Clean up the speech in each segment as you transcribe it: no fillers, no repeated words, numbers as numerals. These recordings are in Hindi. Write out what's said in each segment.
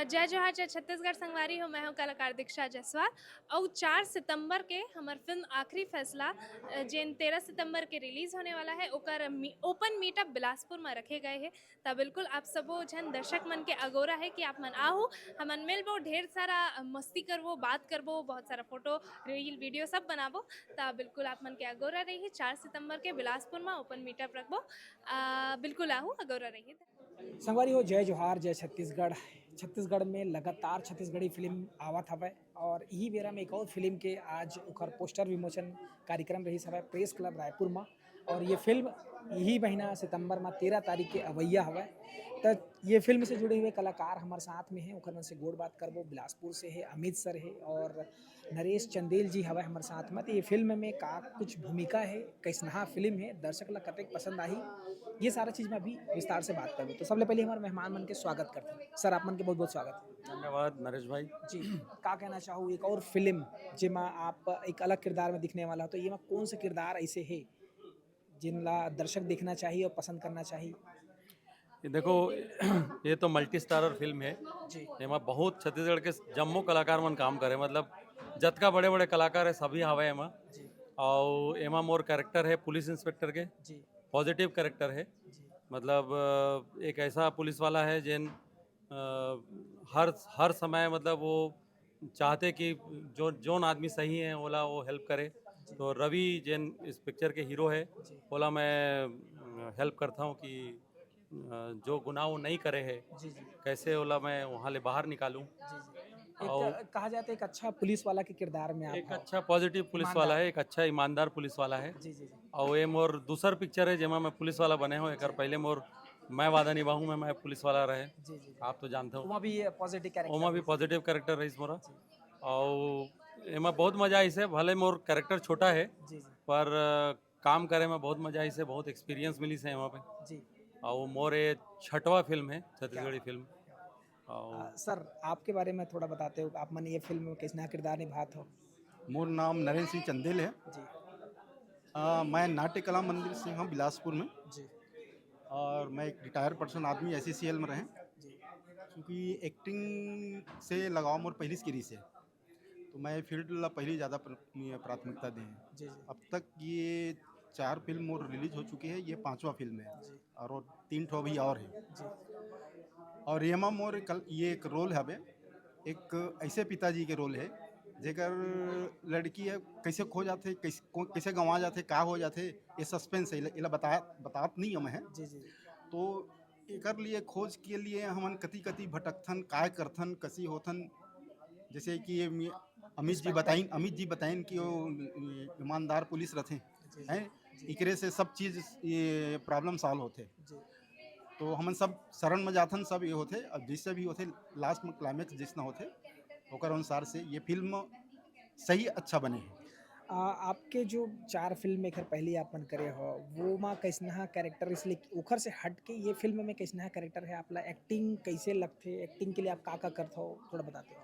तो जय जोहार जय छत्तीसगढ़ संगवारी हो। मैं हूँ कलाकार दीक्षा जायसवाल और 4 सितंबर के हमार फिल्म आखिरी फैसला जेन 13 सितंबर के रिलीज होने वाला है ओकर ओपन मीटअप बिलासपुर में रखे गए हैं। तो बिल्कुल आप सबो जन दर्शक मन के अगोरा है कि आप मन आहू हमन मिलबो, ढेर सारा मस्ती करबो, बात करबो, बहुत सारा फोटो रील वीडियो सब बनाबो। तो बिल्कुल आप मन के अगोरा रही 4 सितंबर के बिलासपुर में ओपन मीटअप रखबो। बिल्कुल आहू अगोरा रही। संगवारी हो जय जोहार जय छत्तीसगढ़। छत्तीसगढ़ में लगातार छत्तीसगढ़ी फिल्म आवत हवय और यही बेरा में एक और फिल्म के आज ओकर पोस्टर विमोचन कार्यक्रम रही हवय प्रेस क्लब रायपुर में। और ये फिल्म यही महीना सितंबर में 13 तारीख के अवैया हवय। तो ये फिल्म से जुड़े हुए कलाकार हमारे साथ में हैं, ओकर मन से गोड़ बात करबो। बिलासपुर से है अमित सर है और नरेश चंदेल जी हवय हमारे साथ में। तो ये फिल्म में का कुछ भूमिका है, कैसनहा फिल्म है, दर्शक ला कतेक पसंद आई, ये सारा चीज़ में अभी विस्तार से बात करूँ। तो सबले पहले हमारे मेहमान मन के स्वागत करते हैं। सर आप मन के बहुत बहुत स्वागत है। धन्यवाद नरेश भाई। जी, का कहना चाहूँ एक और फिल्म जेमा आप एक अलग किरदार में दिखने वाला हो, तो ये में कौन से किरदार ऐसे है जिनला दर्शक देखना चाहिए और पसंद करना चाहिए? ये देखो ये तो मल्टी स्टारर फिल्म है। जी एमा बहुत छत्तीसगढ़ के जम्मो कलाकार मन काम करे, मतलब जतका बड़े बड़े कलाकार है सभी हवे एमा। जी और एमा मोर कैरेक्टर है पुलिस इंस्पेक्टर के, जी पॉजिटिव कैरेक्टर है। जी मतलब एक ऐसा पुलिस वाला है जिन हर हर समय मतलब वो चाहते कि जो जोन आदमी सही है ओला वो हेल्प करे। तो रवि जिन इस पिक्चर के हीरो है जी ओला मैं हेल्प करता हूँ कि जो गुनाह वो नहीं करे है जी जी कैसे ओला मैं वहाँ ले बाहर निकालूँ। जी जी और एक कहा जाता है एक अच्छा पुलिस वाला के किरदार में आप एक हो, अच्छा पॉजिटिव पुलिस वाला ईमानदार। है, एक अच्छा ईमानदार पुलिस वाला है। जी जी जी और ये मोर दूसर पिक्चर है जेमा मैं पुलिस वाला बने हो। एक पहले मोर मैं वादा निभाऊँ में मैं पुलिस वाला रहे, जी जी आप तो जानते हो। वहाँ भी पॉजिटिव ओमा कैरेक्टर भी है। पॉजिटिव कैरेक्टर रहीस मोरा। जी और एमा बहुत मजा आई से, भले मोर कैरेक्टर छोटा है जी जी पर काम करे में बहुत मजा आई से, बहुत एक्सपीरियंस मिली से वहाँ पे। जी और वो मोर ये छठवा फिल्म है क्या छत्तीसगढ़ी बात फिल्म। क्या और सर आपके बारे में थोड़ा बताते हो, आप मैंने ये फिल्म में किसना किरदार निभाते हो? मोर नाम नरेंद्र सिंह चंदेल है। जी मैं नाट्य कला मंदिर से हूँ बिलासपुर में। जी और मैं एक रिटायर पर्सन आदमी SCCL में रहे, जी क्योंकि एक्टिंग से लगाव मोर पहली से गिरी से। तो मैं फील्ड ला पहली ज़्यादा प्राथमिकता दी है। जी जी अब तक ये 4 फिल्म मोर रिलीज हो चुकी है, ये 5वां फिल्म है। जी और वो 3 ठो अभी और है। जी और येमा मोर कल ये एक रोल है, एक ऐसे पिताजी के रोल है जेकर लड़की है कैसे खो जाते, कैसे गंवा जाते, का हो जाते, ये सस्पेंस है। इला बतात नहीं हम है। जी जी तो एकर लिए खोज के लिए हमन कति कति भटकथन, काय करथन, कसी होथन। जैसे कि ये इंस्पेक्टर। अमित जी बताइन कि वो ईमानदार पुलिस रहते जी हैं। जी एकरे से सब चीज़ ये प्रॉब्लम सॉल्व होते। जी तो हमन सब शरण में जाथन, सब ये होते अब जिससे भी होते लास्ट में क्लाइमेक्स जिसना होते ओकर अनुसार से ये फिल्म सही अच्छा बने है। आपके जो 4 फिल्म में खैर पहली आपन करे हो वो माँ कैसनहा कैरेक्टर, इसलिए ओखर से हट के ये फिल्म में कैसनहा कैरेक्टर है आपला, एक्टिंग कैसे लगते, एक्टिंग के लिए आप का करते हो थोड़ा बताते हो?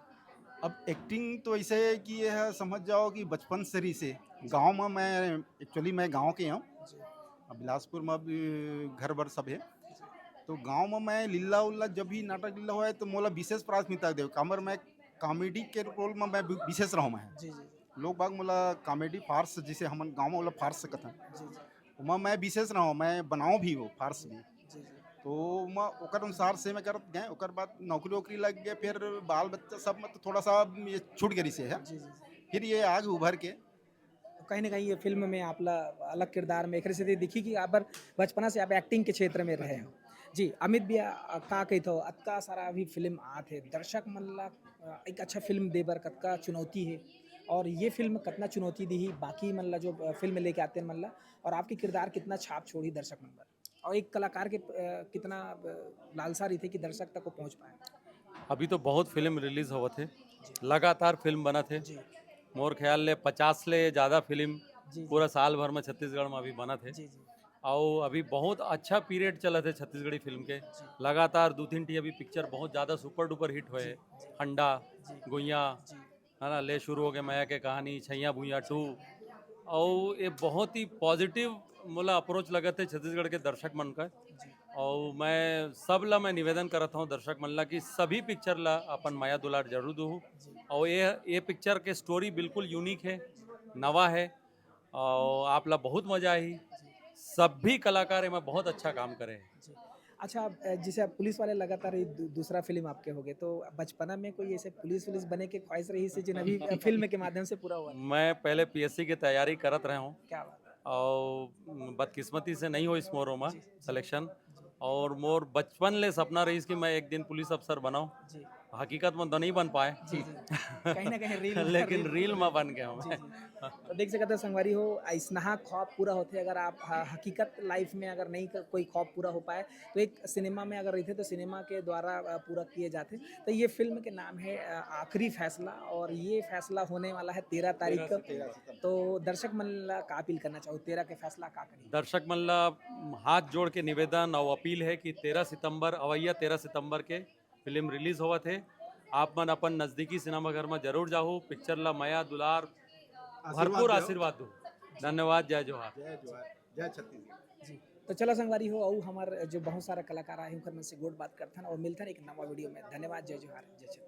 अब एक्टिंग तो ऐसे है कि ये है, समझ जाओ कि बचपन से जी गांव में मैं एक्चुअली मैं गांव के हूँ। जी अब बिलासपुर में अब घर बर सब है। जी तो गांव में मैं लीला उल्ला जब भी नाटक लीला हुआ है तो मोला विशेष प्राथमिकता दे कामर मैं कॉमेडी के रोल में मैं विशेष रहूँ। मैं जी जी लोग बाग मोला कॉमेडी फार्स जिसे हम गाँव में बोला फार्स कथन, जी जी उमा मैं विशेष रहूँ, मैं बनाऊँ भी वो फार्स भी। जी जी तो मैं ओकर अनुसार से मैं करत गए। ओकर बाद नौकरी वोकरी लग गए, फिर बाल बच्चा सब में तो थोड़ा सा ये छूट गई से है। जी जी फिर ये आगे उभर के तो कहीं ना कहीं ये फिल्म में आपला अलग किरदार में एक से दिखी कि आप बचपना से आप एक्टिंग के क्षेत्र में रहे हो। जी अमित भैया का कही थो अतका सारा अभी फिल्म आते दर्शक मन ला एक अच्छा फिल्म देबर कतका चुनौती है, और ये फिल्म कितना चुनौती दी ही बाकी मन ला जो फिल्म लेके आते हैं मन ला, और आपकी किरदार कितना छाप छोड़ी दर्शक मन पर, और एक कलाकार के कितना लालसा रही थी कि दर्शक तक को पहुंच पाए। अभी तो बहुत फिल्म रिलीज हुआ थे, जी लगातार फिल्म बना थे। जी मोर ख्याल ले 50 ले ज़्यादा फिल्म जी जी पूरा साल भर में छत्तीसगढ़ में अभी बना थे। जी जी और अभी बहुत अच्छा पीरियड चला थे छत्तीसगढ़ी फिल्म के। जी लगातार 2-3 टी अभी पिक्चर बहुत ज़्यादा सुपर डुपर हिट हुए जी हैं। जी हंडा, जी गुइया, जी है ना, ले शुरू हो गए माया के कहानी, छैया भुइया 2। जी और ये बहुत ही पॉजिटिव मोला अप्रोच लगा थे छत्तीसगढ़ के दर्शक मन का। और मैं सब ला मैं निवेदन करत हूँ दर्शक मन ला कि सभी पिक्चर ला अपन माया दुलार जरूर दू। और ये पिक्चर के स्टोरी बिल्कुल यूनिक है, नवा है, और आप ला बहुत मजा आई। सभी कलाकार में बहुत अच्छा काम करे हैं। जी। अच्छा, जैसे आप पुलिस वाले लगातार ये दूसरा फिल्म आपके हो गए, तो बचपना में कोई ऐसे पुलिस बने की ख्वाहिश रही से जिन अभी फिल्म के माध्यम से पूरा हुआ? मैं पहले पीएससी की तैयारी करत रहा हूँ, क्या बात है। और बदकिस्मती से नहीं हुई मोरो में जी, सिलेक्शन। जी, और मोर बचपन ले सपना रही कि मैं एक दिन पुलिस अफसर बनाऊं। जी, हकीकत में तो नहीं बन पाए। जी, जी। कहीं न कहीं रील लेकिन रील में बन गया जी, मैं। जी। तो देख सकते हैं संगवारी हो, ऐसनहा ख्वाब पूरा होते अगर आप हकीकत लाइफ में अगर नहीं कोई ख्वाब पूरा हो पाए, तो एक सिनेमा में अगर रहते तो सिनेमा के द्वारा पूरा किए जाते। तो ये फिल्म के नाम है आखिरी फैसला, और ये फैसला होने वाला है 13 तारीख को। तो दर्शक मन ला का अपील करना चाहो, 13 के फैसला का करी? दर्शक मन ला हाथ जोड़ के निवेदन और अपील है कि 13 सितंबर अवैया 13 सितंबर के फिल्म रिलीज होवत है। आप मन अपन नज़दीकी सिनेमाघर में जरूर जाओ, पिक्चर ला माया दुलार भरपूर आशीर्वाद दो। धन्यवाद। जय जोहार। जय जोहार, जय छत्तीसगढ़। जी। तो चला संगवारी हो, और हमार जो बहुत सारा कलाकार आए उनकर मन से गोट बात करथन और मिलथन एक नवा वीडियो में। धन्यवाद। जय जोहार, जय छत्तीसगढ़।